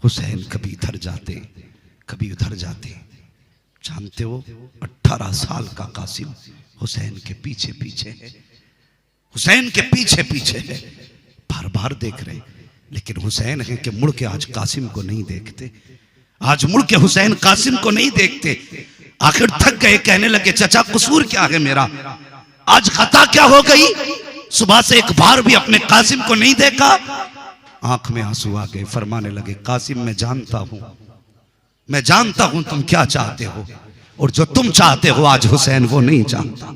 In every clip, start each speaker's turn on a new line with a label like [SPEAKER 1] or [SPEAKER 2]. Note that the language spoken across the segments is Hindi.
[SPEAKER 1] हुसैन कभी इधर जाते कभी उधर जाते। जानते हो 18 साल का कासिम हुसैन के पीछे पीछे है, हुसैन के पीछे पीछे है, बार बार देख रहे, लेकिन हुसैन है कि मुड़ के आज कासिम को नहीं देखते, आज मुड़ के हुसैन कासिम को नहीं देखते। आखिर थक गए, कहने लगे चाचा कसूर क्या है मेरा, आज खता क्या हो गई, सुबह से एक बार भी अपने कासिम को नहीं देखा। आंख में आंसू आ गए, फरमाने लगे कासिम मैं जानता हूं तुम क्या चाहते हो, और जो तुम चाहते हो आज हुसैन वो नहीं चाहता।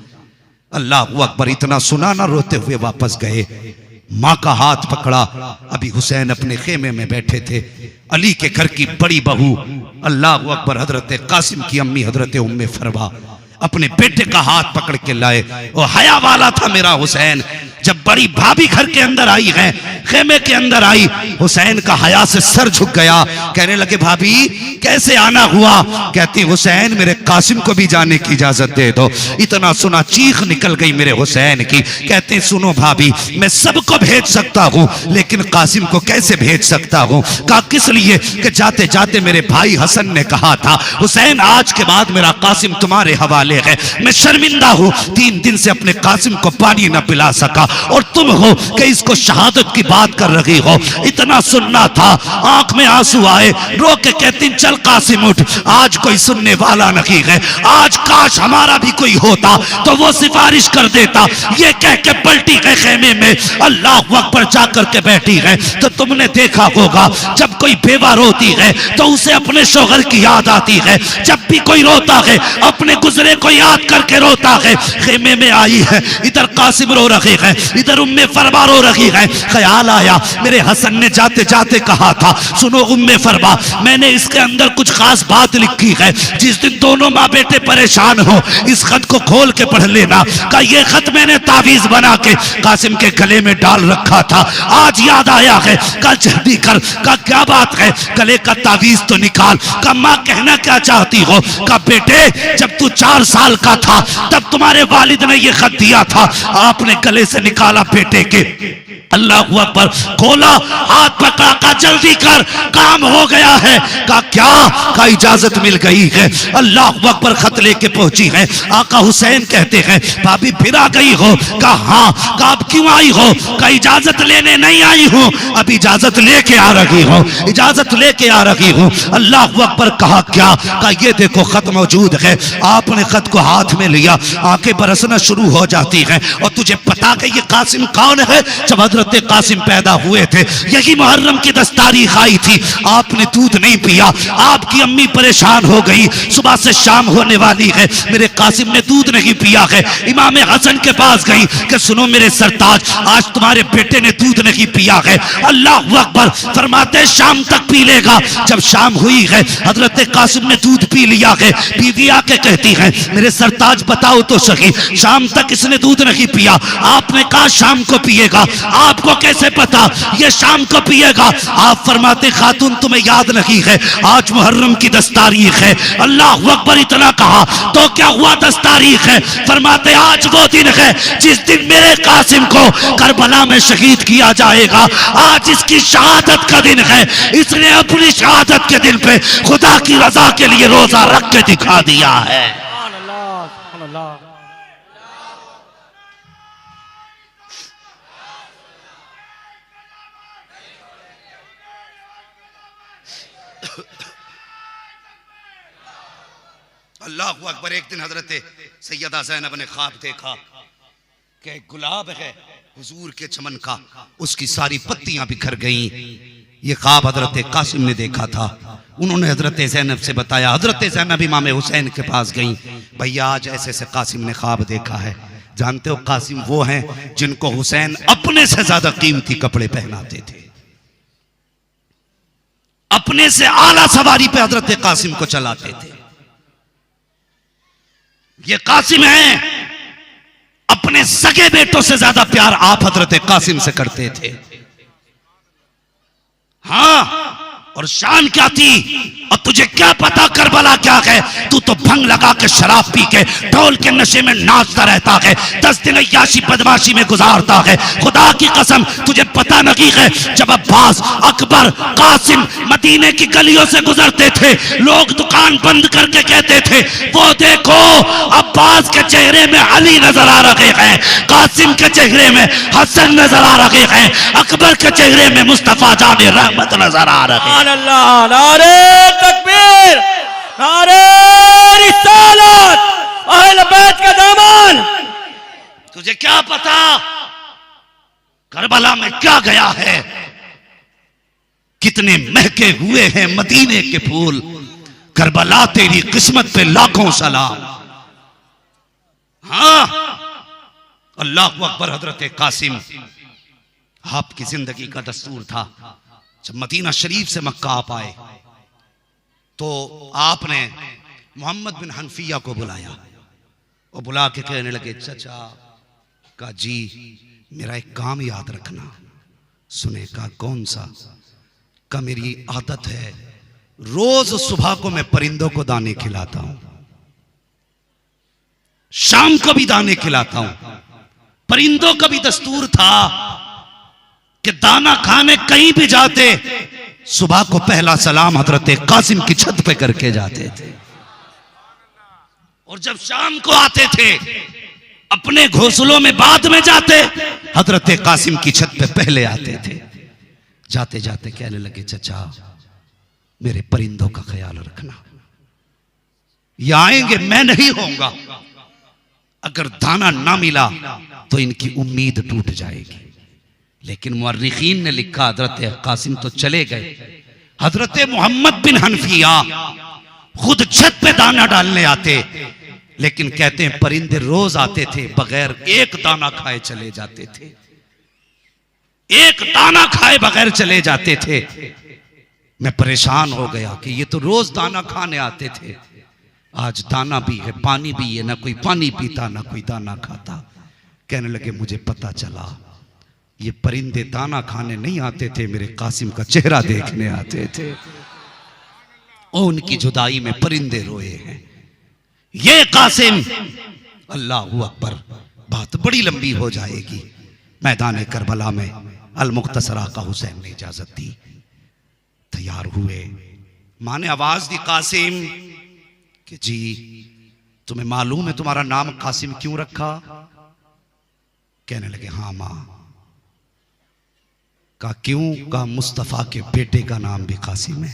[SPEAKER 1] अल्लाह अकबर। इतना सुना ना, रोते हुए वापस गए, माँ का हाथ पकड़ा। अभी हुसैन अपने खेमे में बैठे थे, अली के घर की बड़ी बहू अल्लाह अकबर हजरत कासिम की अम्मी हजरत उम्मे फरवा अपने बेटे का हाथ पकड़ के लाए। वो हया वाला था मेरा हुसैन। जब बड़ी भाभी घर के अंदर आई है, खेमे के अंदर आई, हुसैन का हया से सर झुक गया। कहने लगे भाभी कैसे आना हुआ, कहती हुसैन मेरे कासिम को भी जाने की इजाजत दे दो। इतना सुना चीख निकल गई मेरे हुसैन की। कहते सुनो भाभी मैं सबको भेज सकता हूँ, लेकिन कासिम को कैसे भेज सकता हूँ। कहा किस लिए, कि जाते जाते मेरे भाई हसन ने कहा था हुसैन आज के बाद मेरा कासिम तुम्हारे हवाले है। मैं शर्मिंदा हूँ, 3 दिन से अपने कासिम को पानी न पिला सका, और तुम हो कि इसको शहादत की बात कर रही हो। इतना सुनना था, आंख में आंसू आए, रो के कहती चल कासिम उठ, आज कोई सुनने वाला नहीं है, आज काश हमारा भी कोई होता तो वो सिफारिश कर देता। ये कह के पलटी है खेमे में, अल्लाह अकबर जाकर के बैठी है। तो तुमने देखा होगा जब कोई बेवा रोती है तो उसे अपने शोहर की याद आती है, जब भी कोई रोता है अपने गुजरे को याद करके रोता है। खेमे में आई है, इधर कासिम रो रहे हैं, इधर उम्मे फरवा रो रही है। ख्याल आया मेरे हसन ने जाते जाते कहा था सुनो उम्मे फरवा मैंने इसके अंदर कुछ खास बात लिखी है, जिस दिन दोनों माँ बेटे परेशान हो इस खत को खोल के पढ़ लेना। का ये खत मैंने तावीज बना के कासिम के गले में डाल रखा था, आज याद आया है, कल जल्दी कर। का क्या बात है, गले का तावीज तो निकाल। का माँ कहना क्या चाहती हो। का बेटे जब तू 4 साल का था तब तुम्हारे वालिद ने ये खत दिया था, आपने गले से निकाला बेटे के। अल्लाह अकबर, खोला, हाथ पकड़ा, का जल्दी कर काम हो गया है। का क्या, का इजाजत मिल गई है। अल्लाह अकबर खत लेके पहुंची है। आका हुसैन कहते हैं भाभी फिर आ गई हो। का हाँ। का अब क्यों आई हो। का इजाजत लेने नहीं आई हूँ, अब इजाजत लेके आ रही हूँ, इजाजत लेके आ रही हूँ। अल्लाह अकबर। कहा क्या। का ये देखो खत मौजूद है। आपने खत को हाथ में लिया, आंखें बरसना शुरू हो जाती हैं। और तुझे पता है ये कासिम कौन है। जब हजरत कासिम पैदा हुए थे यही मुहर्रम की 10 तारीख आई थी, आपने दूध नहीं पिया, आपकी अम्मी परेशान हो गई, सुबह से शाम होने वाली है, मेरे कासिम ने दूध नहीं पिया है। इमाम हसन के पास गई कि सुनो मेरे सरताज आज तुम्हारे बेटे ने दूध नहीं पिया है। अल्लाह अकबर। फरमाते शाम तक पी लेगा। जब शाम हुई है हजरत कासिम ने दूध पी लिया है। बीवी आके कहती है मेरे सरताज बताओ तो सही शाम तक इसने दूध नहीं पिया, आपने कहा शाम को पिएगा, आपको कैसे पता ये शाम को पिएगा। आप फरमाते खातून तुम्हें याद नहीं है आज मुहर्रम की 10 तारीख है। अल्लाह अकबर। इतना कहा तो क्या हुआ 10 तारीख है। फरमाते आज वो दिन है जिस दिन मेरे कासिम को करबला में शहीद किया जाएगा, आज इसकी शहादत का दिन है। इसने अपनी शहादत के दिन पे खुदा की रजा के लिए रोजा रख के दिखा दिया है। अल्लाह अकबर। एक दिन हजरत सैयदा ज़ैनब ने ख्वाब देखा कि गुलाब है हुजूर के चमन का, उसकी सारी पत्तियां बिखर गईं। ये ख्वाब हजरत कासिम ने देखा था। उन्होंने हजरत ज़ैनब से बताया, हजरत ज़ैनब इमाम हुसैन के पास गईं, भैया आज ऐसे से कासिम ने ख्वाब देखा है। जानते हो कासिम वो हैं जिनको हुसैन अपने से ज्यादा कीमती कपड़े पहनाते थे, अपने से आला सवारी पे हजरत कासिम को चलाते थे। ये कासिम है, अपने सगे बेटों से ज्यादा प्यार आप हजरत कासिम से करते थे। हाँ और शान क्या थी, और तुझे क्या पता करबला क्या है। तू तो भंग लगा के शराब पी के ढोल के नशे में नाचता रहता है, 10 दिन याशी बदमाशी में गुजारता है। खुदा की कसम तुझे पता नहीं है, जब अब्बास, अकबर, कासिम मदीने की गलियों से गुजरते थे, लोग दुकान बंद करके कहते थे वो देखो अब्बास के चेहरे में अली नजर आ रहे हैं, कासिम के चेहरे में हसन नजर आ रहे हैं, अकबर के चेहरे में मुस्तफा जाने रहमत नजर आ रहे हैं।
[SPEAKER 2] अल्लाह, नारे तकबीर, नारे रिसालत, अहले बैत का दामन।
[SPEAKER 1] तुझे क्या पता करबला में क्या गया है, कितने महके हुए हैं मदीने के फूल। करबला तेरी किस्मत पे लाखों सलाम। हाँ, अल्लाह अकबर। हजरत कासिम, आपकी जिंदगी का दस्तूर था, जब मदीना शरीफ से मक्का आप आए तो आपने मोहम्मद बिन हनफिया को बुलाया और बुला के कहने लगे, चचा का जी मेरा एक काम याद रखना। सुने का कौन सा? का मेरी आदत है रोज सुबह को मैं परिंदों को दाने खिलाता हूं, शाम को भी दाने खिलाता हूं। परिंदों का भी दस्तूर था कि दाना खाने कहीं भी जाते सुबह को पहला सलाम हजरत कासिम की छत पे करके जाते थे, और जब शाम को आते थे अपने घोंसलों में बाद में जाते, हजरत कासिम की छत पे पहले आते थे। जाते जाते कहने लगे, चचा मेरे परिंदों का ख्याल रखना, ये आएंगे मैं नहीं होऊंगा, अगर दाना ना मिला तो इनकी उम्मीद टूट जाएगी। लेकिन मुअर्रिखीन ने लिखा हजरत कासिम तो चले गए, हजरत मोहम्मद बिन हनफिया खुद छत पे दाना डालने आते, लेकिन कहते हैं परिंदे रोज आते थे बगैर एक दाना खाए चले जाते थे, एक दाना खाए बगैर चले जाते थे। मैं परेशान हो गया कि ये तो रोज दाना खाने आते थे, आज दाना भी है पानी भी है, ना कोई पानी पीता ना कोई दाना खाता। कहने लगे मुझे पता चला ये परिंदे दाना खाने नहीं आते थे, मेरे कासिम का चेहरा देखने आते थे, और उनकी जुदाई में परिंदे रोए हैं। ये कासिम, अल्लाहू अकबर, बात बड़ी लंबी हो जाएगी। मैदान करबला में अल मुख्तसरा का हुसैन ने इजाजत दी, तैयार हुए। मां ने आवाज दी कासिम कि जी तुम्हें मालूम है तुम्हारा नाम कासिम क्यों रखा? कहने लगे हाँ मां। का क्यों? का मुस्तफा के बेटे का नाम भी कासिम है,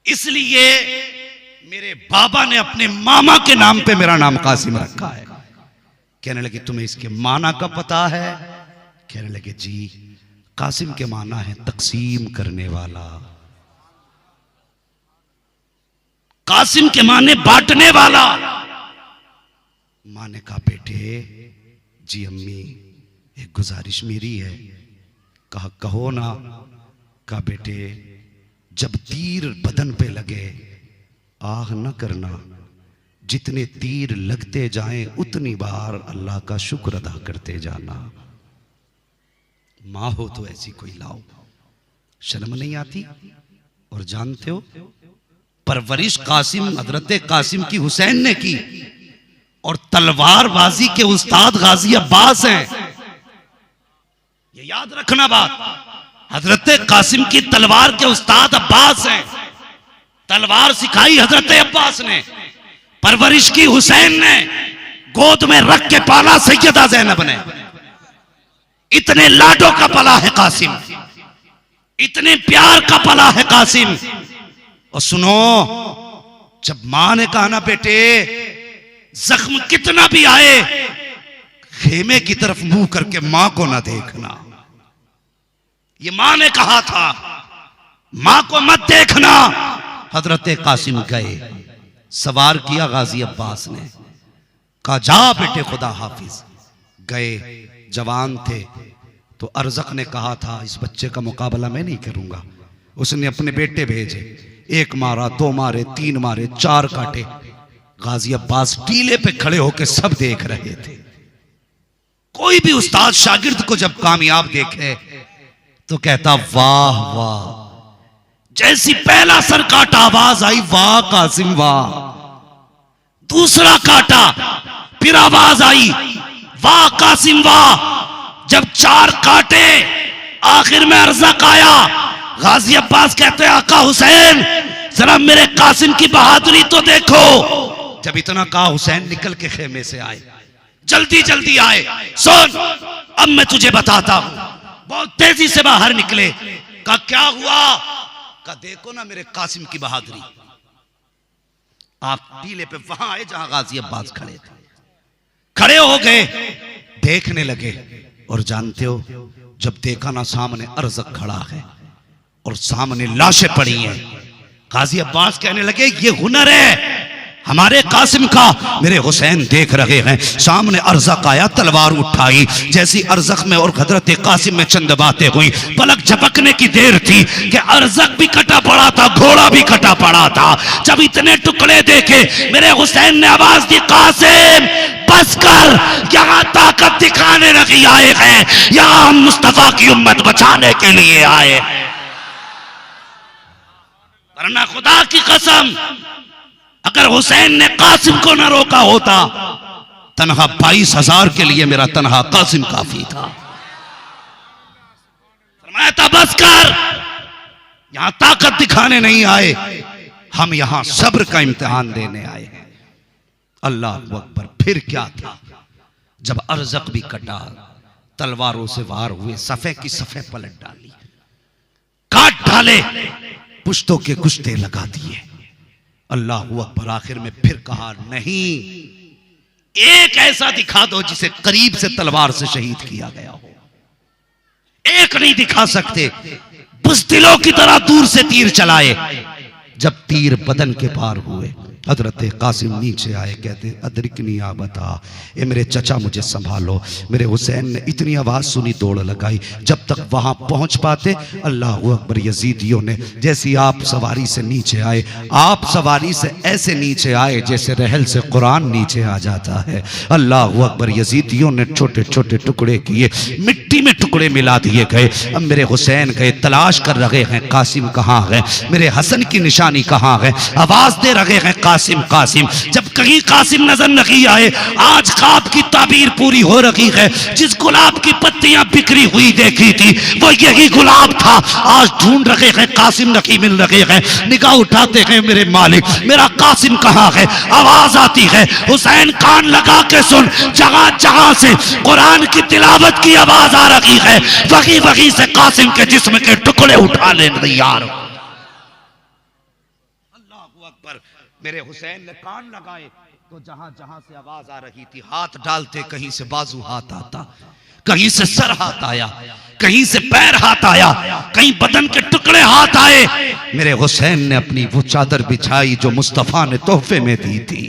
[SPEAKER 1] इसलिए मेरे बाबा ने अपने मामा के नाम पे मेरा नाम कासिम रखा है। कहने लगे तुम्हें इसके माना का पता है? कहने लगे जी कासिम के माना है तकसीम करने वाला, कासिम के माने बांटने वाला। माँ ने कहा बेटे जी अम्मी एक गुजारिश मेरी है। कहा कहो ना। कहा बेटे जब तीर बदन पे लगे आह न करना, जितने तीर लगते जाएं उतनी बार अल्लाह का शुक्र अदा करते जाना। माँ हो तो ऐसी कोई लाओ, शर्म नहीं आती? और जानते हो परवरिश कासिम हजरत कासिम की हुसैन ने की, और तलवारबाजी के उस्ताद गाजी अब्बास हैं। ये याद रखना बात, हजरत कासिम की तलवार के उस्ताद अब्बास हैं। तलवार सिखाई हजरत अब्बास ने, परवरिश की हुसैन ने, गोद में रख के पाला सैयदा ज़ैनब ने। इतने लाडों का पला है कासिम, इतने प्यार का पला है कासिम। और सुनो, जब मां ने कहा ना बेटे जख्म कितना भी आए खेमे की तरफ मुंह करके मां को ना देखना, ये मां ने कहा था, मां को मत देखना। हजरत कासिम गए, सवार किया गाजी अब्बास ने, कहा जा बेटे खुदा हाफिज। गए, जवान थे तो अरजक ने कहा था इस बच्चे का मुकाबला मैं नहीं करूंगा। उसने अपने बेटे भेजे, एक मारा, दो मारे, तीन मारे, चार काटे। गाजी अब्बास टीले पे खड़े होकर सब देख रहे थे। कोई भी उस्ताद शागिर्द को जब कामयाब देखे तो कहता वाह वाह। जैसी पहला सर काटा आवाज आई वाह कासिम वाह। दूसरा काटा फिर आवाज आई वाह कासिम वाह। जब 4 काटे आखिर में अरज़क आया। गाजी अब्बास कहते हैं आका हुसैन जरा मेरे कासिम की बहादुरी तो देखो। जब इतना कहा हुसैन निकल के खेमे से आए, जल्दी जल्दी आए। सुन अब मैं तुझे बताता हूं। बहुत तेजी से बाहर निकले। कहा क्या हुआ? कहा देखो ना मेरे कासिम की बहादुरी। आप टीले पे वहां आए जहां गाजी अब्बास खड़े थे। खड़े हो गए, देखने लगे। और जानते हो जब देखा ना सामने अरज़क खड़ा है और सामने लाशें पड़ी हैं, गाजी अब्बास कहने लगे ये हुनर है हमारे कासिम का। मेरे हुसैन देख रहे हैं सामने अरज़क आया, तलवार उठाई। जैसी अरज़क में और हजरत कासिम में चंद बातें हुई। पलक झपकने की देर थी कि अरज़क भी कटा पड़ा था, घोड़ा भी कटा पड़ा था। जब इतने टुकड़े देखे मेरे हुसैन ने आवाज दी कासिम बस कर, यहां ताकत दिखाने नहीं आए हैं, यहां हम मुस्तफा की उम्मत बचाने के लिए आए हैं। वरना खुदा की कसम अगर हुसैन ने कासिम को न रोका होता, तनहा 22,000 के लिए मेरा तनहा कासिम काफी था। फरमाया था बस कर, यहां ताकत दिखाने नहीं आए, हम यहां सब्र का इम्तिहान देने आए हैं। अल्लाह अकबर। फिर क्या था? जब अरज़क भी कटा, तलवारों से वार हुए, सफ़े की सफ़े पलट डाली, काट डाले, पुश्तों के कुश्ते लगा दिए। अल्लाह अकबर। आखिर में फिर कहा नहीं, एक ऐसा दिखा दो जिसे करीब से तलवार से शहीद किया गया हो। एक नहीं दिखा सकते, बुज़दिलों की तरह दूर से तीर चलाए। जब तीर बदन के पार हुए, हजरत कासिम नीचे आए, कहते अदरिकनी आ बता, ये मेरे चचा मुझे संभालो। मेरे हुसैन ने इतनी आवाज सुनी, दौड़ लगाई। जब तक वहां पहुंच पाते, अल्लाह अकबर, यजीदियों ने जैसी आप सवारी से नीचे आए, आप सवारी से ऐसे नीचे आए जैसे रहल से कुरान नीचे आ जाता है। अल्लाह अकबर। यजीदियों ने छोटे छोटे टुकड़े किए, मिट्टी में टुकड़े मिला दिए गए। अब मेरे हुसैन गए, तलाश कर रहे हैं कासिम कहाँ है, मेरे हसन की निशानी कहाँ है, आवाज दे रहे हैं कासिम कासिम। जब कहीं कासिम नजर नहीं आए, आज ख्वाब की ताबीर पूरी हो रही है। जिस गुलाब की पत्तियां बिखरी हुई देखी थी वो यही गुलाब था। आज ढूंढ रहे हैं, कासिम नहीं मिल रहे हैं। निगाह उठाते हैं, मेरे मालिक मेरा कासिम कहाँ है। आवाज आती है, हुसैन कान लगा के सुन, जहां जहां से कुरान की तिलावत की आवाज आ रही है, वही वही से कासिम के जिस्म के टुकड़े उठा ले तैयार। मेरे हुसैन ने कान लगाए तो जहां जहां से आवाज आ रही थी, हाथ डालते, कहीं से बाजू हाथ आता, कहीं से सर हाथ आया, कहीं से पैर हाथ आया, कहीं बदन के टुकड़े हाथ आए। मेरे हुसैन ने अपनी वो चादर बिछाई जो मुस्तफा ने तोहफे में दी थी,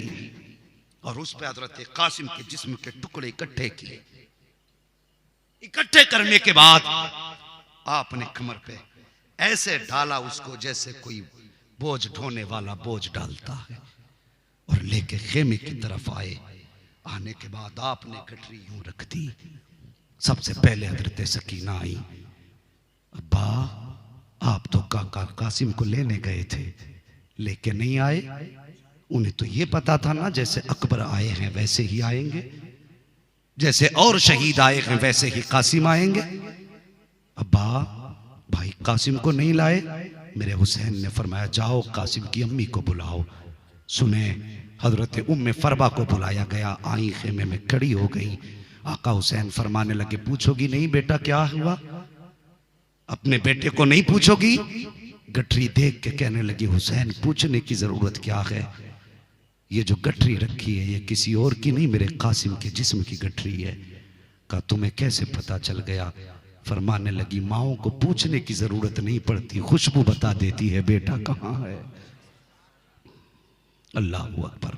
[SPEAKER 1] और उस पे हजरत कासिम के जिस्म के टुकड़े इकट्ठे किए। इकट्ठे करने के बाद आपने कमर पे ऐसे डाला उसको जैसे कोई बोझ ढोने वाला बोझ डालता है, और लेके खेमे की तरफ आए। आने के बाद आपने गठरी यूं रख दी। सबसे पहले हजरत सकीना आई। अब्बा आप तो काका कासिम को लेने गए थे, लेके नहीं आए। उन्हें तो ये पता था ना जैसे अकबर आए हैं वैसे ही आएंगे, जैसे और शहीद आए हैं वैसे ही कासिम आएंगे। अब्बा भाई कासिम को नहीं लाए। मेरे हुसैन ने फरमाया जाओ कासिम की अम्मी को बुलाओ। सुने, हजरत उम्मे फरबा को बुलाया गया। आई खेमे में खड़ी हो गई। आका हुसैन फरमाने लगे पूछोगी नहीं बेटा क्या हुआ, अपने बेटे को नहीं पूछोगी। गठरी देख के कहने लगी हुसैन पूछने की जरूरत क्या है, ये जो गठरी रखी है ये किसी और की नहीं, मेरे कासिम के जिस्म की गठरी है। कहा तुम्हें कैसे पता चल गया। फरमाने लगी माओ को पूछने की जरूरत नहीं पड़ती, खुशबू बता देती है बेटा कहाँ है। अल्लाह अकबर।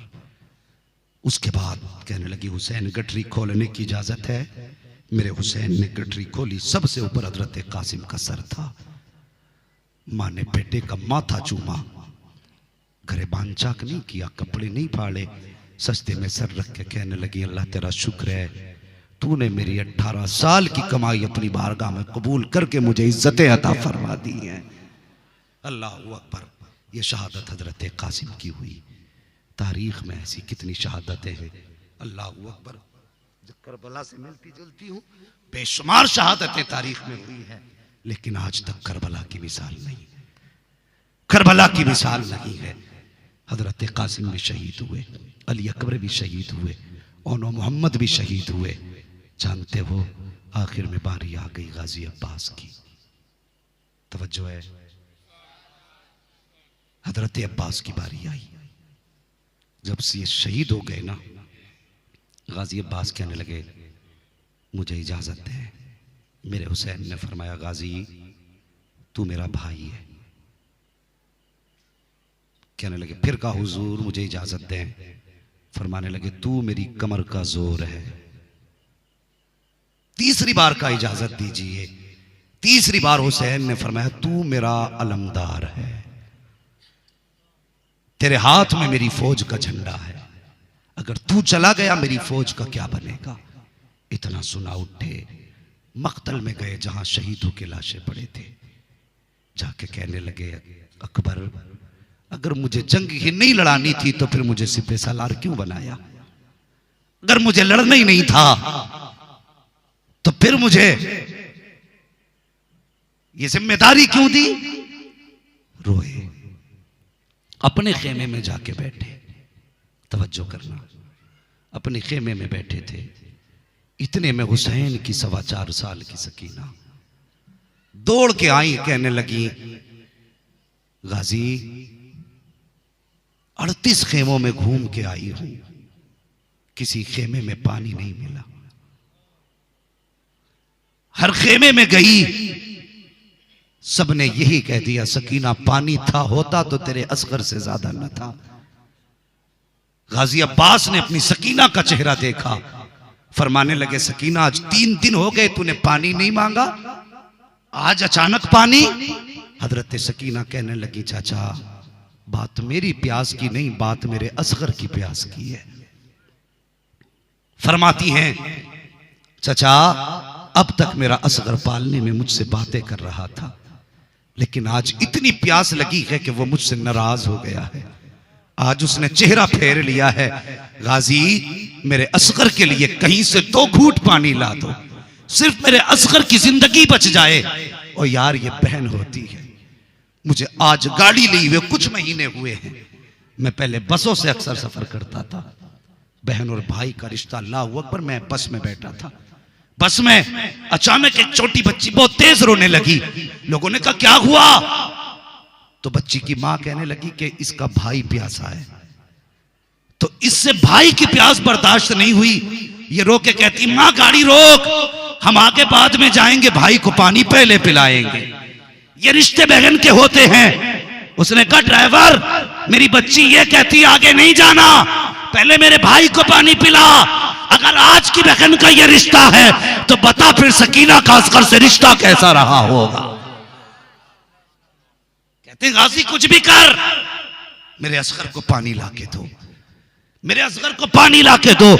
[SPEAKER 1] उसके बाद कहने लगी हुसैन गठरी खोलने की इजाजत है। मेरे हुसैन ने गठरी खोली, सबसे ऊपर हजरत कासिम का सर था। माँ ने बेटे का माथा चूमा, गरेबान चाक नहीं किया, कपड़े नहीं फाड़े, सस्ते में सर रख के कहने लगी अल्लाह तेरा शुक्र है तूने मेरी 18 साल की कमाई अपनी बारगाह में कबूल करके मुझे इज्जतें अता फरमा दी हैं। अल्लाह अकबर। ये शहादत हजरत कासिम की हुई। तारीख में ऐसी कितनी शहादतें हैं। अल्लाह अकबर। जब करबला से मिलती जुलती हूँ, बेशुमार शहादतें तारीख में हुई है, लेकिन आज तक करबला की मिसाल नहीं, करबला की मिसाल नहीं है। हजरत कासिम भी शहीद हुए, अली अकबर भी शहीद हुए, ओनो मोहम्मद भी शहीद हुए। जानते हो आखिर में बारी आ गई गाजी अब्बास की। तवज्जो है, हजरत अब्बास की बारी आई। जब से ये शहीद हो गए ना, गाजी अब्बास कहने लगे मुझे इजाजत दे। मेरे हुसैन ने फरमाया गाजी तू मेरा भाई है। कहने लगे फिर कहा हुजूर मुझे इजाजत दें। फरमाने लगे तू मेरी कमर का जोर है। तीसरी बार का इजाजत दीजिए। तीसरी बार हुसैन ने फरमाया तू मेरा अलमदार है, तेरे हाथ में मेरी फौज का झंडा है, अगर तू चला गया मेरी फौज का क्या बनेगा। इतना सुना उठे, मक्तल में गए जहां शहीदों के लाशें पड़े थे। जाके कहने लगे अकबर अगर मुझे जंग ही नहीं लड़ानी थी तो फिर मुझे सिपह सालार क्यों बनाया। अगर मुझे लड़ना ही नहीं था तो फिर मुझे ये जिम्मेदारी क्यों दी। रोए, अपने खेमे में जाके बैठे। तवज्जो करना, अपने खेमे में बैठे थे। इतने में हुसैन की 4.25 साल की सकीना दौड़ के आई, कहने लगी गाजी 38 खेमों में घूम के आई हूं, किसी खेमे में पानी नहीं मिला। हर खेमे में गई, सबने यही कह दिया सकीना पानी था होता तो तेरे असगर से ज्यादा न था। गाजी अब्बास ने अपनी सकीना का चेहरा देखा, फरमाने लगे सकीना आज 3 दिन हो गए तूने पानी नहीं मांगा, आज अचानक पानी। हजरत सकीना कहने लगी चाचा बात मेरी प्यास की नहीं, बात मेरे असगर की प्यास की है। फरमाती हैं चाचा अब तक मेरा असगर पालने में मुझसे बातें कर रहा था, लेकिन आज इतनी प्यास लगी है कि वो मुझसे नाराज हो गया है। आज उसने चेहरा फेर लिया है। गाजी मेरे असगर के लिए कहीं से 2 घूंट पानी ला दो, सिर्फ मेरे असगर की जिंदगी बच जाए। और यार ये बहन होती है। मुझे आज गाड़ी ली हुए कुछ महीने हुए हैं, मैं पहले बसों से अक्सर सफर करता था। बहन और भाई का रिश्ता, अल्लाह अकबर। मैं बस में बैठा था, बस में अचानक एक छोटी बच्ची बहुत तेज रोने लगी। लोगों ने कहा क्या हुआ, तो बच्ची की मां कहने लगी कि इसका भाई प्यासा है। तो इससे भाई की प्यास बर्दाश्त नहीं हुई, ये रो के कहती मां गाड़ी रोक, हम आगे बाद में जाएंगे, भाई को पानी पहले पिलाएंगे। ये रिश्ते बहन के होते हैं। उसने कहा ड्राइवर मेरी बच्ची ये कहती आगे नहीं जाना, पहले मेरे भाई को पानी पिला। अगर आज की बहन का ये रिश्ता है तो बता फिर सकीना का असगर से रिश्ता कैसा रहा होगा। कहते गाजी कुछ भी कर, मेरे असगर को पानी लाके दो, मेरे असगर को पानी लाके दो।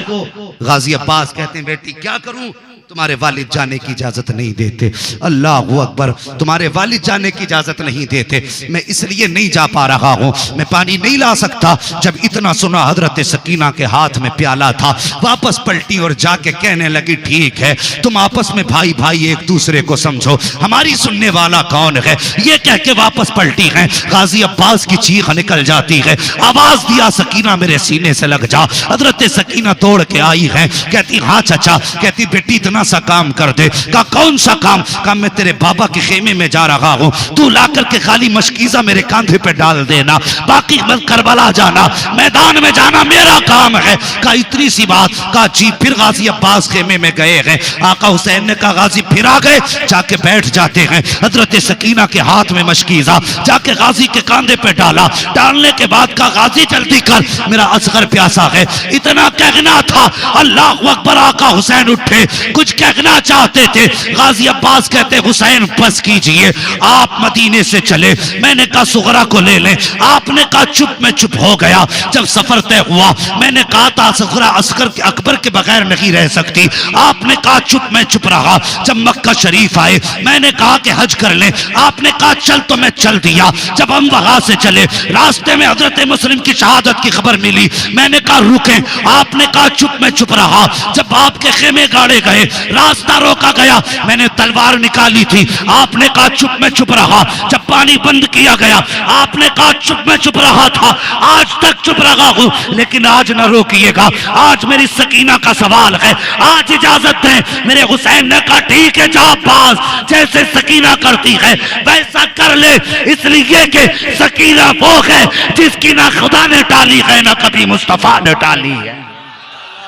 [SPEAKER 1] गाजी अब्बास कहते हैं बेटी क्या करूं, तुम्हारे वालिद जाने की इजाजत नहीं देते। अल्लाह अकबर, तुम्हारे वालिद जाने की इजाजत नहीं देते, मैं इसलिए नहीं जा पा रहा हूं, मैं पानी नहीं ला सकता। जब इतना सुना हजरत सकीना के हाथ में प्याला था, वापस पलटी और जाके कहने लगी ठीक है तुम आपस में भाई भाई एक दूसरे को समझो, हमारी सुनने वाला कौन है। ये कह के वापस पलटी है। गाजी अब्बास की चीख निकल जाती है, आवाज दिया सकीना मेरे सीने से लग जा। हजरत सकीना दौड़ के आई है, कहती हाँ चाचा। कहती बेटी इतना सा काम कर दे। कहा कौन सा काम। कहा मैं तेरे बाबा के खेमे में जा रहा हूं, तू लाकर के खाली मशकीजा मेरे कांधे पे डाल देना, बाकी करबला जाना, मैदान में जाना मेरा काम है। कहा इतनी सी बात। कहा जी। फिर गाजी अब्बास खेमे में गए हैं। आका हुसैन ने कहा गाजी फिर आ गए, जाके बैठ जाते हैं। हजरत सकीना के हाथ में मशकीजा जाके गाजी के कांधे पे डाला। डालने के बाद कहा गाजी जल्दी कर मेरा असगर प्यासा है। इतना कहना था, अल्लाह अकबर। आका हुसैन उठे, कुछ कहना चाहते थे। गाजी अब्बास कहते हुसैन बस कीजिए, आप मदीने से चले। मैंने कहा सुगरा को ले लें। आपने कहा चुप, मैं चुप हो गया। जब सफर तय हुआ मैंने कहा था सुगरा असगर के अकबर के बगैर नहीं रह सकती। आपने कहा चुप, मैं चुप रहा। जब मक्का शरीफ आए मैंने कहा कि हज कर ले। आपने कहा चल, तो मैं चल दिया। जब हम वहां से चले रास्ते में हजरत मुस्लिम की शहादत की खबर मिली। मैंने कहा रुके। आपने कहा चुप, मैं चुप रहा। जब आपके खेमे गाड़े गए, रास्ता रोका गया, मैंने तलवार निकाली थी। आपने कहा चुप, मैं चुप रहा। जब पानी बंद किया गया आपने कहा चुप, मैं चुप रहा था। आज तक चुप रहा हूं, लेकिन आज न रोकिएगा। आज मेरी सकीना का सवाल है, आज इजाजत है। मेरे हुसैन ने कहा ठीक है जा अब्बास, जैसे सकीना करती है वैसा कर ले, इसलिए कि सकीना वो है जिसकी ना खुदा ने टाली है ना कभी मुस्तफा ने टाली है।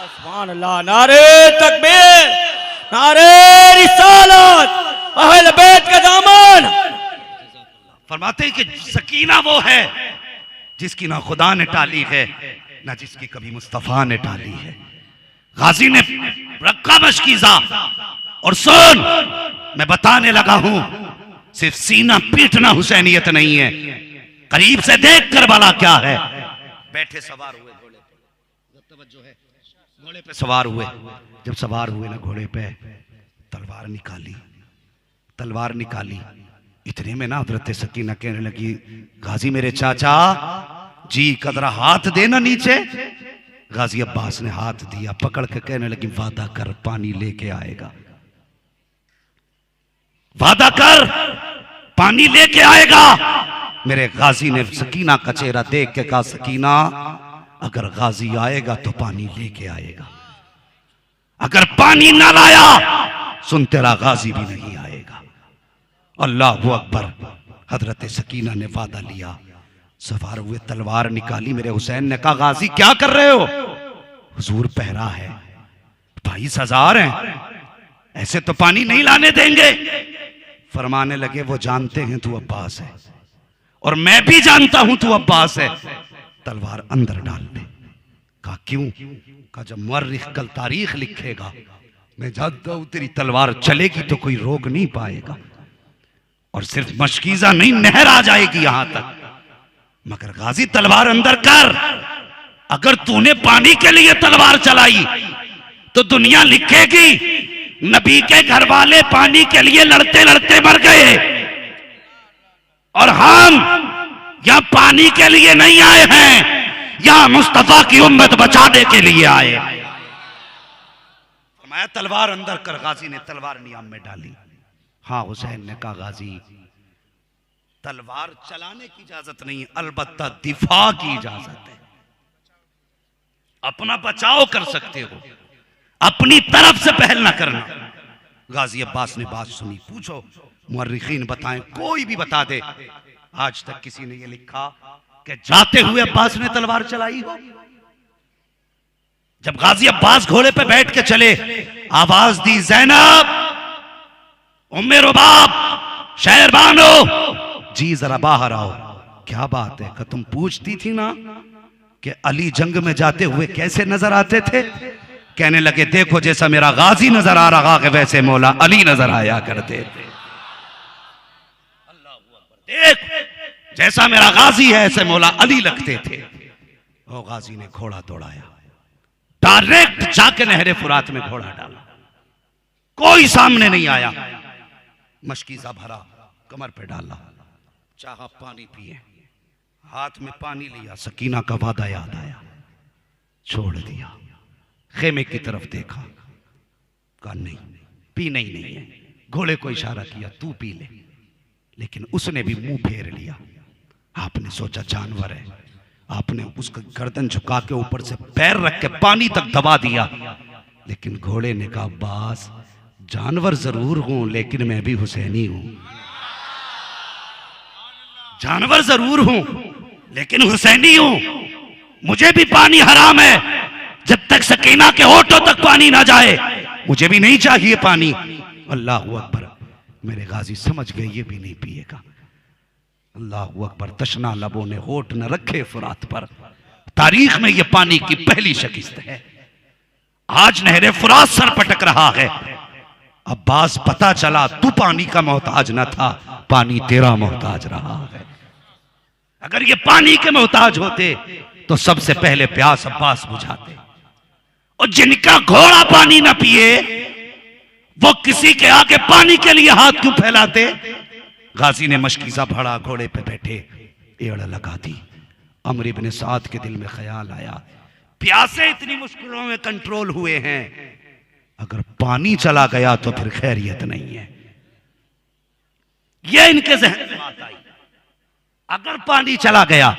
[SPEAKER 2] सुभान अल्लाह, नारे तकबीर, नारे रिसालत, अहले बैत का दामन।
[SPEAKER 1] फरमाते हैं कि सकीना वो है जिसकी ना खुदा ने टाली है ना जिसकी कभी मुस्तफा ने टाली है। गाजी ने रखा मशकीजा और सुन, मैं बताने लगा हूं, सिर्फ सीना पीटना हुसैनियत नहीं है। करीब से देख कर वाला क्या है। बैठे सवार हुए घोड़े पे, तवज्जो है, घोड़े पे सवार हुए। जब सवार हुए ना घोड़े पे, तलवार निकाली, तलवार निकाली। इतने में ना हजरत सकीना कहने लगी गाजी मेरे चाचा जी कदरा हाथ देना नीचे। गाजी अब्बास ने हाथ दिया, पकड़ के कहने लगी वादा कर पानी लेके आएगा, वादा कर पानी लेके आएगा। मेरे गाजी ने सकीना का चेहरा देख के कहा सकीना अगर गाजी आएगा तो पानी लेके आएगा, अगर पानी ना लाया सुन तेरा गाजी भी नहीं आएगा। अल्लाहु अकबर। हजरत सकीना ने वादा लिया, सवार हुए, तलवार निकाली। मेरे हुसैन ने कहा गाजी क्या कर रहे हो? हुजूर पहरा है, 22,000 हैं, ऐसे तो पानी नहीं लाने देंगे। फरमाने लगे वो जानते हैं तू अब्बास है और मैं भी जानता हूं तू अब्बास है, तलवार अंदर डाल दे। कहा क्यों? कहा जब मुअर्रिख कल तारीख लिखेगा मैं जानता हूं तेरी तलवार चलेगी तो कोई रोक नहीं पाएगा, और सिर्फ मशकीजा नहीं नहर आ जाएगी यहां तक। मगर गाजी तलवार अंदर कर, अगर तूने पानी के लिए तलवार चलाई तो दुनिया लिखेगी नबी के घर वाले पानी के लिए लड़ते लड़ते मर गए और हम यहां पानी के लिए नहीं आए हैं, यहां मुस्तफा की उम्मत बचाने के लिए आए। मैं तलवार अंदर कर। गाजी ने तलवार नियाम में डाली। हाँ हुसैन ने कहा गाजी तलवार चलाने की इजाजत नहीं, अलबत्ता दिफा की इजाजत है। अपना बचाव कर सकते हो, अपनी तरफ से पहल ना करना। गाजी अब्बास ने बात सुनी। पूछो मुअर्रिखीन बताएं, कोई भी बता दे आज तक किसी ने ये लिखा कि जाते हुए अब्बास ने तलवार चलाई हो। जब गाजी अब्बास घोड़े पे बैठ के चले, आवाज दी ज़ैनब, उम्मे रुबाब, शहरबानो, जी जरा बाहर आओ। क्या बात है? कि तुम पूछती थी ना कि अली जंग में जाते हुए कैसे नजर आते थे? कहने लगे देखो जैसा मेरा गाजी नजर आ रहा है वैसे मौला अली नजर आया करते थे। देख जैसा मेरा गाजी है ऐसे मौला अली लगते थे। वो गाजी ने घोड़ा दौड़ाया, डायरेक्ट जाके नहरे फुरात में घोड़ा डाला, कोई सामने नहीं आया। मशकीजा भरा, कमर पे डाला, चाहा पानी पिए, हाथ में पानी लिया, सकीना का वादा याद आया, छोड़ दिया। खेमे की तरफ देखा, कहा नहीं पीना ही नहीं है। घोड़े को इशारा किया तू पी ले, लेकिन उसने भी मुंह फेर लिया। आपने सोचा जानवर है, आपने उसका गर्दन झुका के ऊपर से पैर रख के पानी तक दबा दिया, लेकिन घोड़े ने कहा अब्बास जानवर जरूर हूं लेकिन मैं भी हुसैनी हूं। जानवर जरूर हूं लेकिन हुसैनी हूं, मुझे भी पानी हराम है। जब तक सकीना के होठों तक पानी ना जाए मुझे भी नहीं चाहिए पानी। अल्लाह अकबर। मेरे गाजी समझ गए ये भी नहीं पिएगा। अल्लाह अकबर। तशना लबों ने होठ न रखे फुरात पर। तारीख में ये पानी की पहली शिकस्त है। आज नहरे फुरात सर पटक रहा है, अब्बास पता चला तू पानी का मोहताज न था, पानी तेरा मोहताज रहा है। अगर ये पानी के मोहताज होते तो सबसे पहले प्यास अब्बास बुझाते, और जिनका घोड़ा पानी ना पिए वो किसी के आगे पानी के लिए हाथ क्यों फैलाते। गाजी ने मशकीजा भरा, घोड़े पे बैठे, एड़ लगा दी। अमर इब्न साद के दिल में ख्याल आया, प्यासे इतनी मुश्किलों में कंट्रोल हुए हैं, अगर पानी चला गया तो फिर खैरियत नहीं है। यह इनके ज़हन में बात आई, अगर पानी चला गया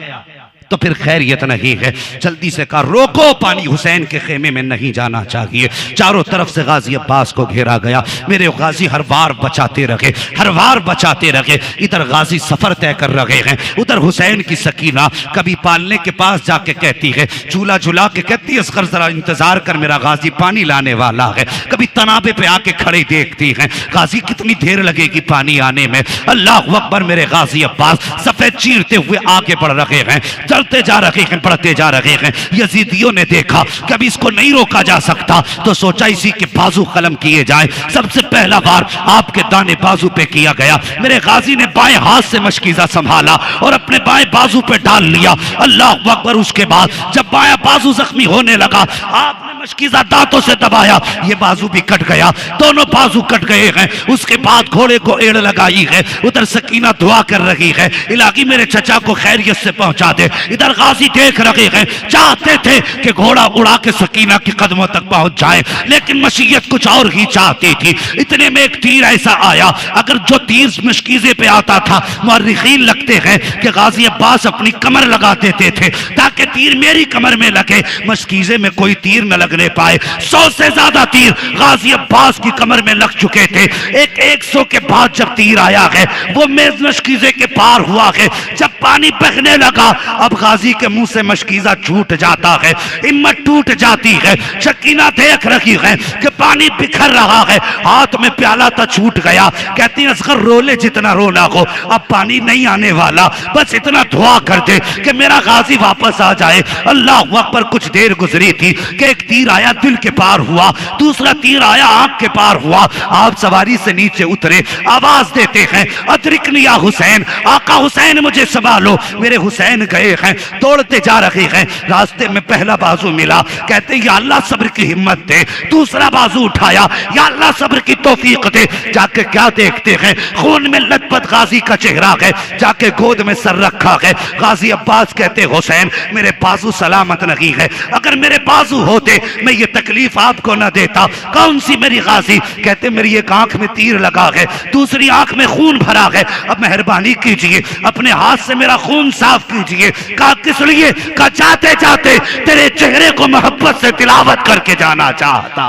[SPEAKER 1] तो फिर खैरियत नहीं है। जल्दी से कहा रोको, पानी हुसैन के खेमे में नहीं जाना चाहिए। चारों तरफ से गाजी अब्बास को घेरा गया। मेरे गाजी हर बार बचाते रहे, हर बार बचाते रहे। इधर गाजी सफर तय कर रहे हैं, उधर हुसैन की सकीना कभी पालने के पास जाके कहती है, झूला झूला के कहती है असगर जरा इंतजार कर, मेरा गाजी पानी लाने वाला है। कभी तनाबे पे आके खड़े देखती हैं, गाजी कितनी देर लगेगी पानी आने में। अल्लाह अकबर, मेरे गाजी अब्बास सफेद चीरते हुए आगे बढ़ रहे हैं, चलते जा रहे हैं, बढ़ते जा रहे हैं। यजीदियों ने देखा कभी इसको नहीं रोका जा सकता, तो सोचा इसी के बाजू कलम किए जाए। सबसे पहला बार आपके दाने बाजू पे किया गया। मेरे गाजी ने बाएं हाथ से मशकीजा संभाला और अपने बाएं बाजू पे डाल लिया। अल्लाह अकबर। उसके बाद जब बायां बाजू जख्मी होने लगा, आपने मशकीजा दांतों से दबाया, ये बाजू भी कट गया, दोनों बाजू कट गए हैं। उसके बाद घोड़े को एड़ लगाई है। उधर सकीना दुआ कर रही है, इलाही मेरे चचा को खैरियत से पहुंचा दे। इधर गाजी देख रहे हैं, चाहते थे कि घोड़ा उड़ा के सकीना के कदमों तक पहुंच जाए, लेकिन मशीयत कुछ और ही चाहती थी। इतने में एक तीर ऐसा आया, अगर जो तीर मशकीजे पे आता था, मुअर्रिखीन लगते हैं कि गाजी अब्बास अपनी कमर लगा देते थे ताकि तीर मेरी कमर में लगे, मशकीजे में कोई तीर न लगने पाए। 100 से ज्यादा तीर गाजी अब्बास की कमर में लग चुके थे। 100 के बाद जब तीर आया है, वो मेज मशकीजे के पार हुआ है। जब पानी बहने लगा, अब गाजी के मुंह से मशकीजा छूट जाता है, हिम्मत टूट जाती है। सकीना देख रही है कि पानी बिखर रहा है, हाथ में प्याला तो छूट गया। कहती है असगर रो ले जितना रोना हो, अब पानी नहीं आने वाला, बस इतना दुआ कर दे कि मेरा गाजी वापस आ जाए। अल्लाह अकबर। कुछ देर गुजरी थी कि एक तीर आया, दिल के पार हुआ, दूसरा तीर आया, आंख के पार हुआ। आप सवारी से नीचे उतरे, आवाज देते हैं अदरिकनी या हुसैन, आका हुसैन मुझे संभालो। मेरे हुसैन गए हैं, दौड़ते जा रहे हैं। रास्ते में पहला बाजू मिला, कहते या अल्लाह सब्र की हिम्मत दे। दूसरा बाजू उठाया, या अल्लाह सब्र की तौफीक दे। जाके क्या देखते हैं, खून में लथपथ गाजी का चेहरा है, जाके गोद में सर रखा है। गाजी अब्बास कहते हुसैन मेरे बाजू सलामत नहीं है, अगर मेरे बाजू होते मैं ये तकलीफ आपको न देता। कौन सी मेरी गाजी? कहते मेरी एक आंख में तीर लगा है, दूसरी आंख में खून भरा है, अब मेहरबानी कीजिए अपने हाथ से मेरा खून साफ कीजिए। कहा किस लिए? कहा जाते जाते तेरे चेहरे को मोहब्बत से तिलावत करके जाना चाहता।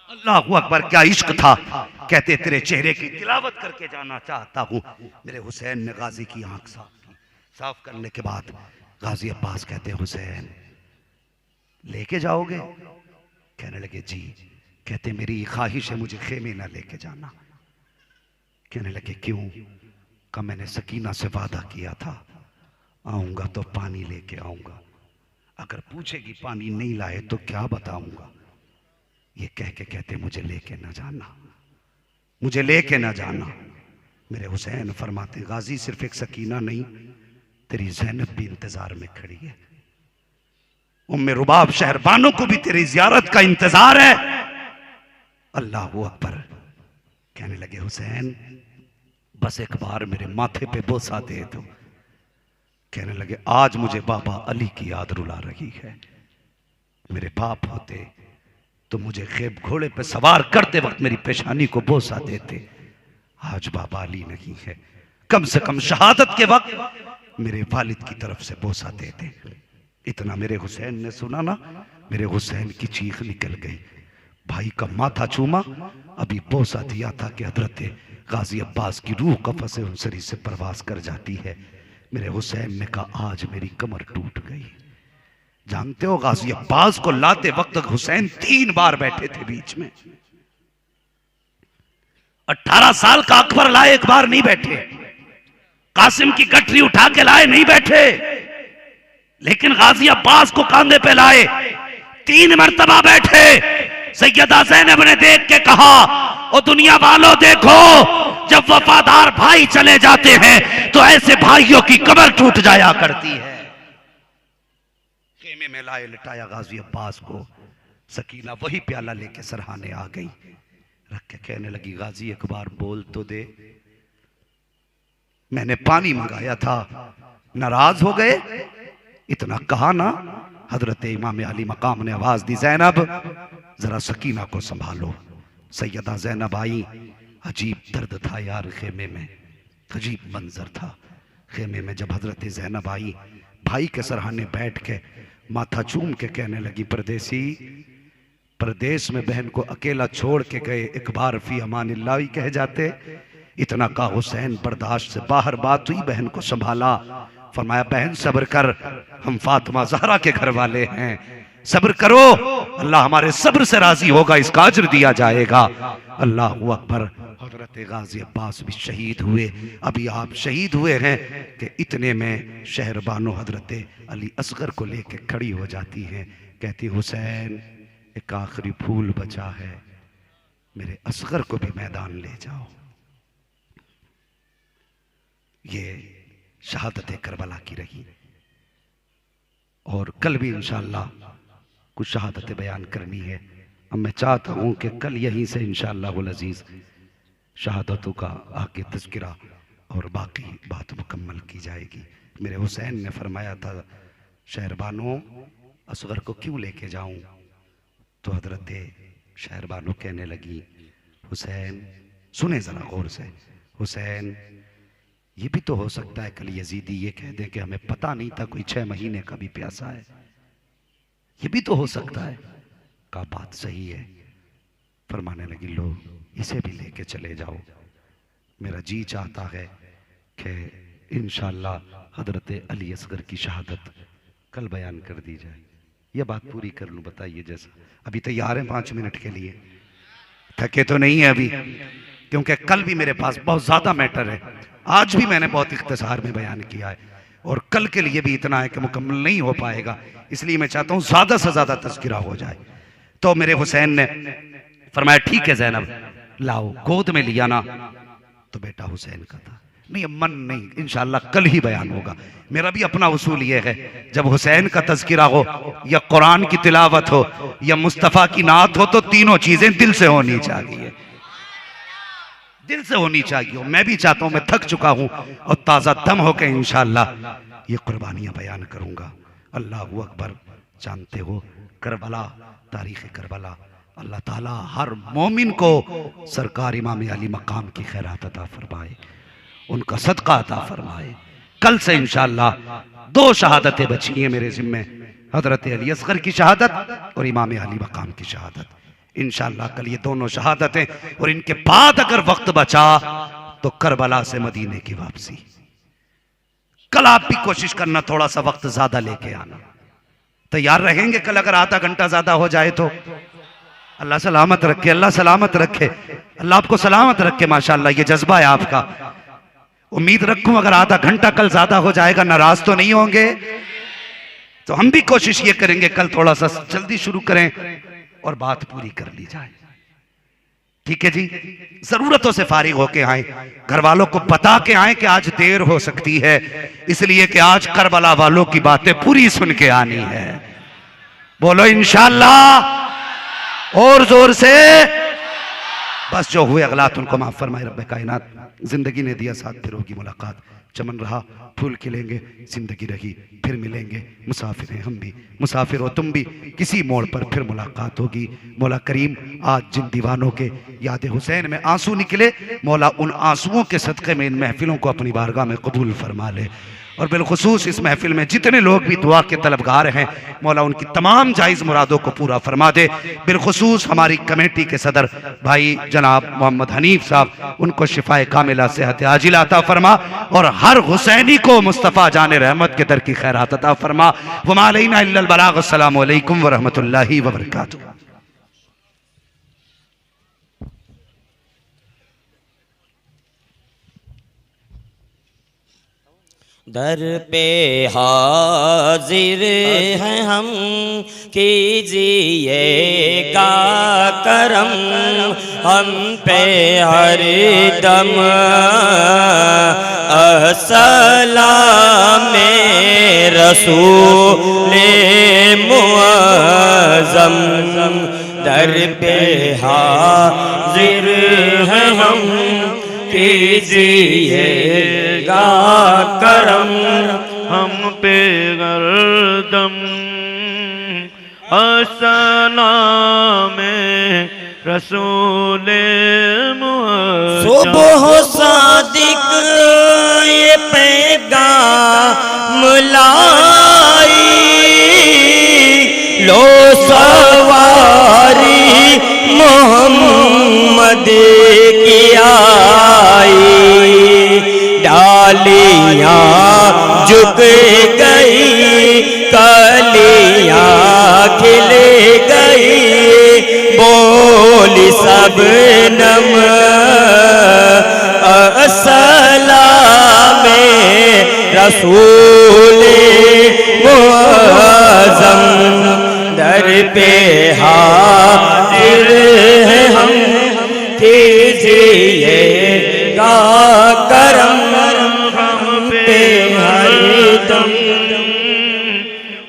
[SPEAKER 1] अल्लाह अकबर, क्या इश्क था। कहते तेरे चेहरे की तिलावत करके जाना चाहता हूं। मेरे हुसैन ने गाजी की आंख साफ की। साफ करने के बाद गाजी अब्बास कहते हुसैन लेके जाओगे? कहने लगे जी। कहते मेरी ख्वाहिश है मुझे खेमे ना लेके जाना। कहने लगे क्यों? का मैंने सकीना से वादा किया था, आऊंगा तो पानी लेके आऊंगा, अगर पूछेगी पानी नहीं लाए तो क्या बताऊंगा। ये कह के कहते मुझे लेके ना जाना, मुझे लेके ना जाना। मेरे हुसैन फरमाते गाजी सिर्फ एक सकीना नहीं, तेरी ज़ैनब भी इंतजार में खड़ी है, उम्मे रुबाब शहरबानों को भी तेरी जियारत का इंतजार है। अल्लाह अकबर। कहने लगे हुसैन बस एक बार मेरे माथे पे बोसा दे दो। कहने लगे आज मुझे बाबा अली की याद रुला रही है, मेरे बाप होते तो मुझे खेब घोड़े पे सवार करते वक्त मेरी पेशानी को बोसा देते। आज बाबा अली नहीं है, कम से कम शहादत के वक्त मेरे वालिद की तरफ से बोसा देते। इतना मेरे हुसैन ने सुना ना, मेरे हुसैन की चीख निकल गई। भाई का माथा चूमा, अभी बोसा दिया था कि हजरत गाजी अब्बास की रूह कफस उनसरी से परवास कर जाती है। मेरे हुसैन ने कहा आज मेरी कमर टूट गई। जानते हो गाजी अब्बास को लाते वक्त हुसैन 3 बार बैठे थे बीच में। 18 साल का अकबर लाए, एक बार नहीं बैठे। कासिम की गठरी उठा के लाए, नहीं बैठे। लेकिन गाजी अब्बास को कांधे पे लाए, 3 मरतबा बैठे। सैयदा ज़ैनब ने देख के कहा, ओ दुनिया वालों देखो, जब वफादार भाई चले जाते हैं तो ऐसे भाइयों की कमर टूट जाया करती है। खेमे में लाए लिटाया गाजी अब्बास को। सकीना वही प्याला लेके सरहाने आ गई, रख के कहने लगी, गाजी एक बार बोल तो दे, मैंने पानी मंगाया था, नाराज हो गए? इतना कहा ना। हजरत इमाम अली मकाम ने आवाज दी, ज़ैनब जरा सकीना को संभालो। सैयदा ज़ैनब आई। अजीब दर्द था यार खेमे में, अजीब मंजर था खेमे में। जब हजरत ज़ैनब आई, भाई के सरहाने बैठ के माथा चूम के कहने लगी, परदेसी, परदेश में बहन को अकेला छोड़ के गए, एक बार फी अमानिल्लाह ही कह जाते। इतना का हुसैन बर्दाश्त से बाहर बात हुई, बहन को संभाला। फरमाया, बहन सब्र कर, हम फातिमा ज़हरा के घर वाले हैं, सब्र करो, अल्लाह हमारे सब्र से राजी होगा, इसका अज्र दिया जाएगा। अल्लाह अकबर। हजरत गाजी अब्बास भी शहीद हुए। अभी आप शहीद हुए हैं कि इतने में शहरबानो हजरत अली असगर को लेके खड़ी हो जाती हैं, कहती, हुसैन एक आखिरी फूल बचा है, मेरे असगर को भी मैदान ले जाओ। ये शहादत करबला की रही। और कल भी इंशाअल्लाह कुछ शहादतें बयान करनी है। अब मैं चाहता हूं कि कल यहीं से इंशाअल्लाह अज़ीज़ शहादतों का आगे तज़किरा और बाकी बात मुकम्मल की जाएगी। मेरे हुसैन ने फरमाया था, शहरबानो असगर को क्यों लेके जाऊं? तो हजरत शहरबानो कहने लगी, हुसैन सुने जरा गौर से, हुसैन ये भी तो हो सकता है कल यजीदी ये कह दे कि हमें पता नहीं था कोई 6 महीने का भी प्यासा है, ये भी तो हो सकता है। का बात सही है। फरमाने लगी, लो इसे भी लेके चले जाओ, मेरा जी चाहता है कि इंशाअल्लाह हजरत अली असगर की शहादत कल बयान कर दी जाए। यह बात पूरी कर लूं, बताइए जैसा। अभी तैयार है 5 मिनट के लिए? थके तो नहीं है अभी? क्योंकि कल भी मेरे पास बहुत ज्यादा मैटर है, आज भी मैंने बहुत इख्तिसार में बयान किया है, और कल के लिए भी इतना है कि मुकम्मल नहीं हो पाएगा, इसलिए मैं चाहता हूं ज्यादा से ज्यादा तज़किरा हो जाए। तो मेरे हुसैन ने फरमाया, ठीक है ज़ैनब लाओ। गोद में लिया ना तो बेटा हुसैन का था। नहीं मन नहीं, इंशाअल्लाह कल ही बयान होगा। मेरा भी अपना उसूल ये है, जब हुसैन का तज़किरा हो या कुरान की तिलावत हो या मुस्तफ़ा की नात हो, तो तीनों चीजें दिल से होनी चाहिए, दिल से होनी चाहिए। मैं भी चाहता हूं, मैं थक चुका हूं और ताज़ा दम होकर इंशाअल्लाह ये कुर्बानियां बयान करूंगा। अल्लाह अकबर। जानते हो करबला, तारीख़ करबला, अल्लाह ताला हर मोमिन को सरकार इमाम अली मकाम की खैरात अता फरमाए, उनका सदका अता फरमाए। कल से इंशाअल्लाह 2 शहादतें बची हैं मेरे ज़िम्मे, हजरत अली असगर की शहादत और इमाम अली मकाम की शहादत। इंशाअल्लाह कल ये दोनों शहादतें, और इनके बाद अगर वक्त बचा तो करबला से मदीने की वापसी। कल आप भी कोशिश करना थोड़ा सा वक्त ज्यादा लेके आना। तैयार रहेंगे कल? अगर आधा घंटा ज्यादा हो जाए तो अल्लाह सलामत रखे, अल्लाह सलामत रखे, अल्लाह आपको सलामत रखे। माशाअल्लाह ये जज्बा है आपका। उम्मीद रखूं अगर आधा घंटा कल ज्यादा हो जाएगा, नाराज तो नहीं होंगे? तो हम भी कोशिश ये करेंगे कल थोड़ा सा जल्दी शुरू करें और बात पूरी कर ली जाए। ठीक है जी? जरूरतों से फारिग होके आए, घर वालों को बता के आए कि आज देर हो सकती है, इसलिए कि आज करबला वालों की बातें पूरी सुन के आनी है। बोलो इंशाअल्लाह और जोर से। बस जो हुए अगलात उनको माफ फरमाए रब्बे कायनात। जिंदगी ने दिया साथ, फिर होगी मुलाकात। चमन रहा फूल खिलेंगे, जिंदगी रही फिर मिलेंगे। मुसाफिर हैं हम भी, मुसाफिर हो तुम भी, किसी मोड़ पर फिर मुलाकात होगी। मौला करीम आज जिन दीवानों के याद हुसैन में आंसू निकले, मौला उन आंसुओं के सदक़े में इन महफिलों को अपनी बारगाह में कबूल फरमा ले। और बिलखुसूस इस महफिल में जितने लोग भी दुआ के तलबगार हैं, मौला उनकी तमाम जायज़ मुरादों को पूरा फरमा दे। बिलखुसूस हमारी कमेटी के सदर भाई जनाब मोहम्मद हनीफ साहब, उनको शिफाए कामिला सेहत आजिला अता फरमा, और हर हुसैनी को मुस्तफ़ा जान रहमत के दर की खैरात अता फरमा। वमा अलैना इल्लल बलाग। अस्सलामु अलैकुम व रहमतुल्लाहि व बरकातुहू।
[SPEAKER 2] दर पे हाजिर हैं हम, कीजिएगा करम, हम पे हर दम अस्सलाम रसूल मुअज़्ज़म। दर पे हाजिर हैं हम, कीजिएगा करम,
[SPEAKER 3] हम पे गर्दम अस्सलाम रसूल मुअज़्ज़म।
[SPEAKER 2] सुबह सादिक ये पैगाम लाई, लो सवारी मोहम्मद की आई। डालियाँ झुक गई, कलियाँ खिल गई, बोली सबनम अस्सलाम रसूल मुअज़्ज़म। दर पे हाजिर हैं हम, कीजिएगा करम,
[SPEAKER 3] हम पे
[SPEAKER 2] हर दम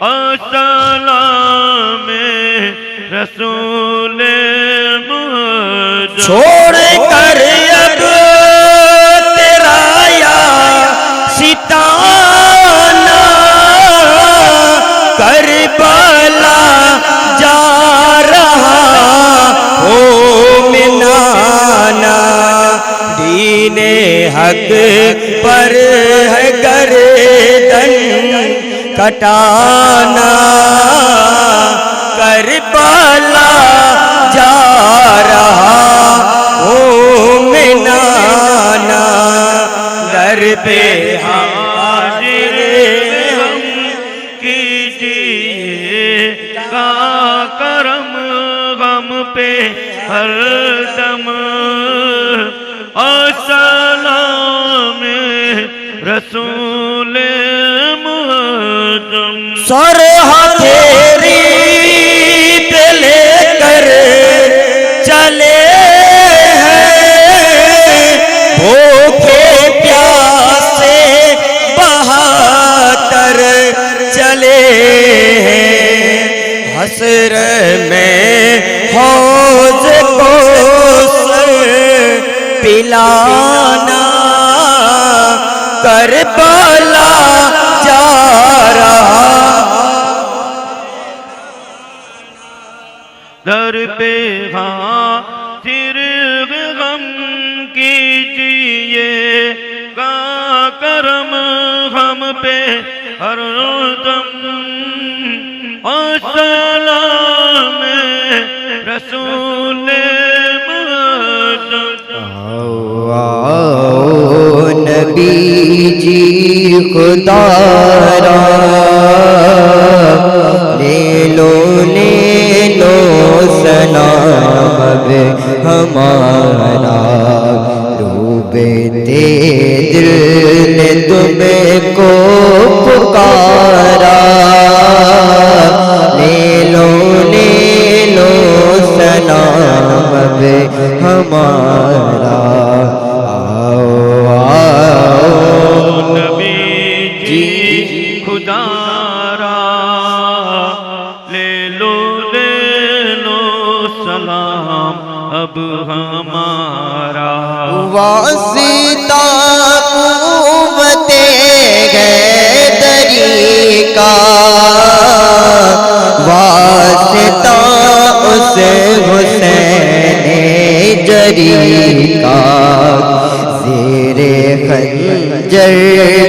[SPEAKER 3] अस्सलाम रसूल मुअज़्ज़म।
[SPEAKER 2] छोड़ कर अब तेरा या सिताना, करबला जा रहा हो मिनाना। दीने हक पर है गर्दन कटाना, करबला जा रहा हो मिनाना। दर पे हाजिर हम,
[SPEAKER 3] कीजिएगा करम, गम पे हर दम अस्सलाम रसूल मुअज़्ज़म।
[SPEAKER 2] सर हथेली पे लेकर चले हैं, भूखे प्यासे बहाकर चले हैं। हसर में हौज को पिलाना, करबला जा रहा।
[SPEAKER 3] दर पे हाजिर गम, कीजिएगा करम, हम पे हर दम अस्सलाम रसूल मुअज़्ज़म।
[SPEAKER 2] नबी जी खुदारा, ले लो सलाम अब हमारा। डूबते दिल ने तुमको पुकारा, ले लो सलाम अब हमारा। आओ
[SPEAKER 3] नबी जी खुदारा, ले लो सलाम अब हमारा।
[SPEAKER 2] वासिता कुव्वते हैदरी का, वासिता उस हुसैन जरी का। ज़ेरे खंजर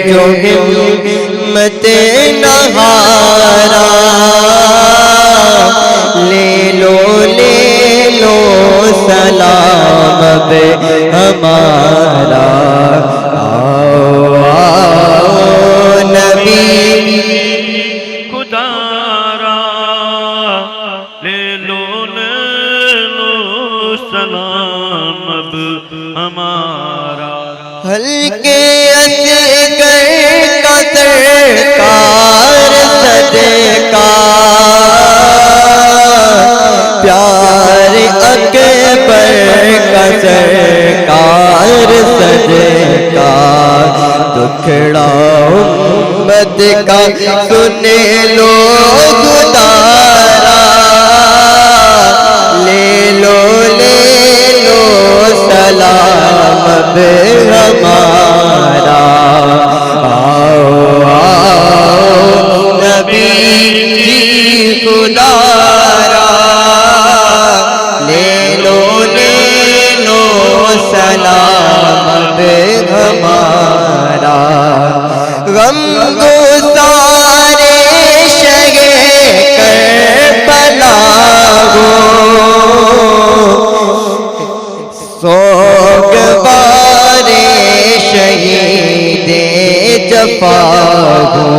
[SPEAKER 2] जो हिम्मत नहारा, ले लो सलाम अब हमारा। आओ नबी
[SPEAKER 3] खुदारा, ले लो सलाम अब हमारा।
[SPEAKER 2] हल्के असगर का प्यार अकबर का सरकार सरकार दुखड़ा उम्मत का सुने लो गुदारा ले लो सलाम अब हमारा आओ आओ नबी जी खुदारा ले लो सलाम अब हमारा गम गुसारे शगे करबला हो सोगवारे शहीदे जफा हो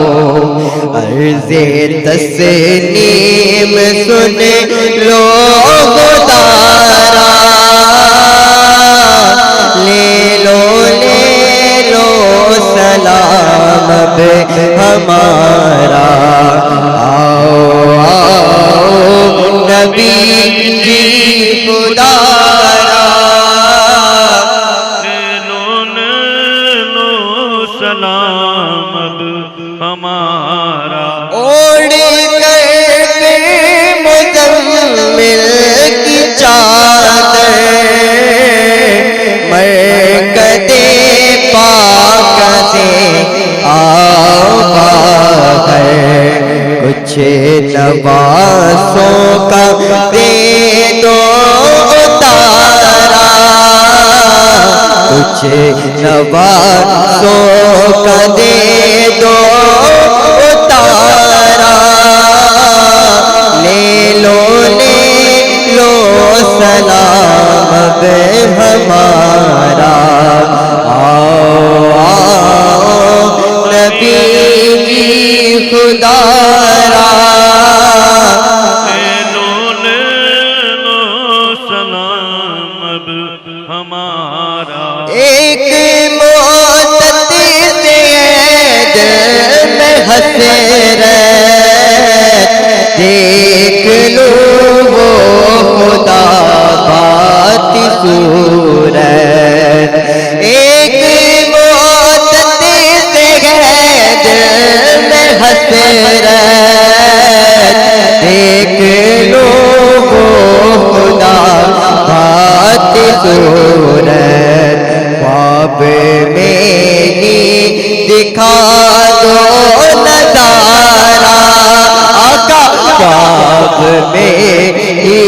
[SPEAKER 2] अर्ज़े तस्नीम सुन लो गुदारा ले लो सलाम अब हमारा आओ आओ नबी जी खुदारा
[SPEAKER 3] सलाम अब हमारा
[SPEAKER 2] ओढ़ करके मुज़म्मिल की चादर मरकते पाक से आओ बाहर कुछ नवासों का दे दो उतारा कुछ नवासों का दे दो उतारा ले लो सलाम अब हमारा आओ आओ नबी जी खुदारा
[SPEAKER 3] ले लो सलाम अब हमारा
[SPEAKER 2] एक मोहब्बत से दिल में हसरत देख लो वो खुदा बाती सूरत एक मोहब्बत से दिल में हसरत देख लो वो खुदा बाती सूरत ख्वाब में ही दिखा दो नजारा आका ख्वाब में ही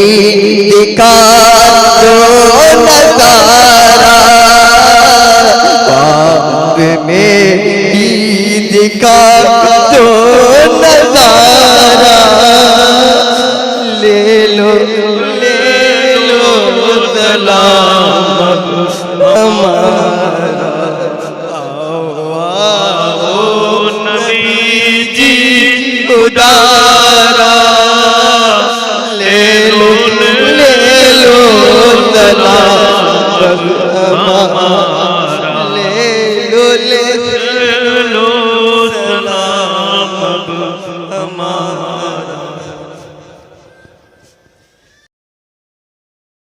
[SPEAKER 2] दिखा दो नजारा ख्वाब में ही दिखा दो